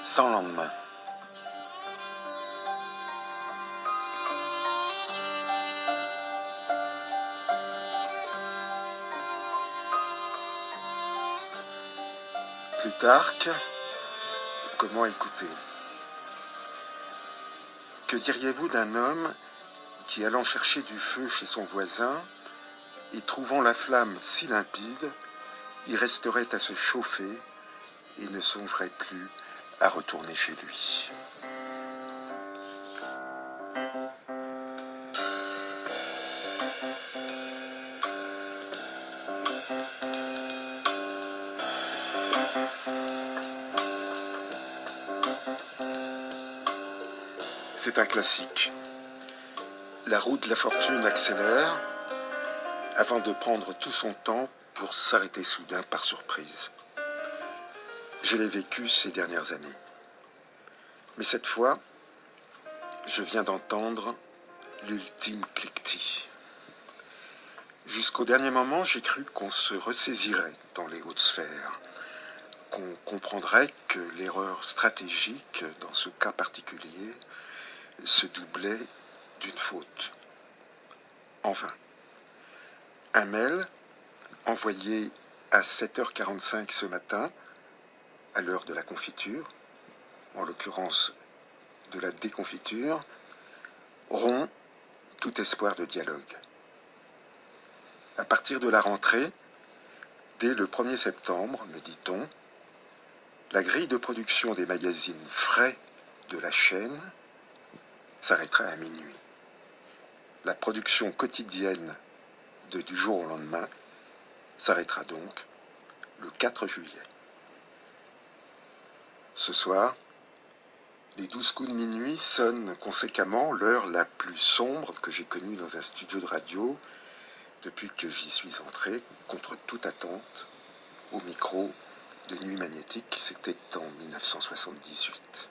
Sans lendemain. Plutarque, comment écouter? Que diriez-vous d'un homme qui, allant chercher du feu chez son voisin et trouvant la flamme si limpide, y resterait à se chauffer et ne songerait plus à retourner chez lui? C'est un classique. La roue de la fortune accélère avant de prendre tout son temps pour s'arrêter soudain par surprise. Je l'ai vécu ces dernières années. Mais cette fois, je viens d'entendre l'ultime cliquetis. Jusqu'au dernier moment, j'ai cru qu'on se ressaisirait dans les hautes sphères, qu'on comprendrait que l'erreur stratégique, dans ce cas particulier, se doublait d'une faute. En vain. Un mail envoyé à 7h45 ce matin, à l'heure de la confiture, en l'occurrence de la déconfiture, rompt tout espoir de dialogue. À partir de la rentrée, dès le 1er septembre, me dit-on, la grille de production des magazines frais de la chaîne s'arrêtera à minuit. La production quotidienne du jour au lendemain s'arrêtera donc le 4 juillet. Ce soir, les 12 coups de minuit sonnent conséquemment l'heure la plus sombre que j'ai connue dans un studio de radio depuis que j'y suis entré, contre toute attente, au micro de Nuit Magnétique, c'était en 1978.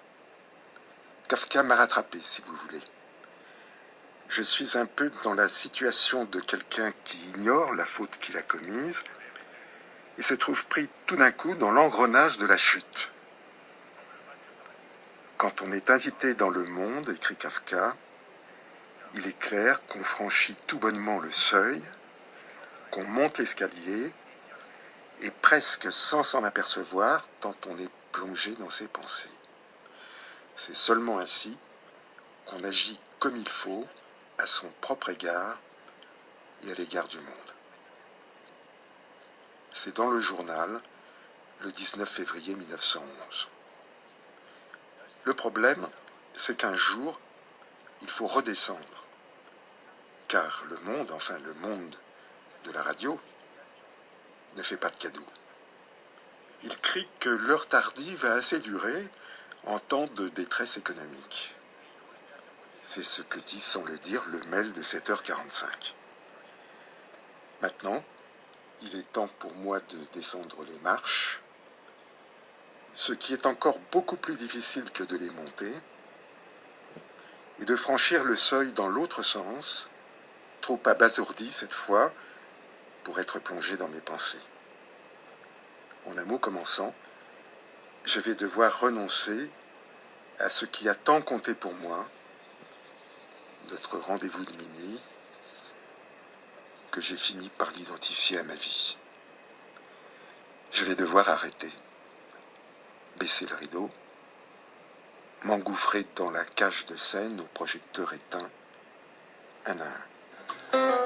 Kafka m'a rattrapé, si vous voulez. Je suis un peu dans la situation de quelqu'un qui ignore la faute qu'il a commise et se trouve pris tout d'un coup dans l'engrenage de la chute. Quand on est invité dans le monde, écrit Kafka, il est clair qu'on franchit tout bonnement le seuil, qu'on monte l'escalier, et presque sans s'en apercevoir, tant on est plongé dans ses pensées. C'est seulement ainsi qu'on agit comme il faut à son propre égard et à l'égard du monde. C'est dans le journal, le 19 février 1911. Le problème, c'est qu'un jour, il faut redescendre, car le monde, enfin le monde de la radio, ne fait pas de cadeaux. Il crie que l'heure tardive a assez duré en temps de détresse économique. C'est ce que dit sans le dire le mail de 7h45. Maintenant, il est temps pour moi de descendre les marches, ce qui est encore beaucoup plus difficile que de les monter, et de franchir le seuil dans l'autre sens, trop abasourdi cette fois, pour être plongé dans mes pensées. En un mot commençant, je vais devoir renoncer à ce qui a tant compté pour moi, notre rendez-vous de minuit, que j'ai fini par l'identifier à ma vie. Je vais devoir arrêter, baisser le rideau, m'engouffrer dans la cage de scène au projecteur éteint, un à un.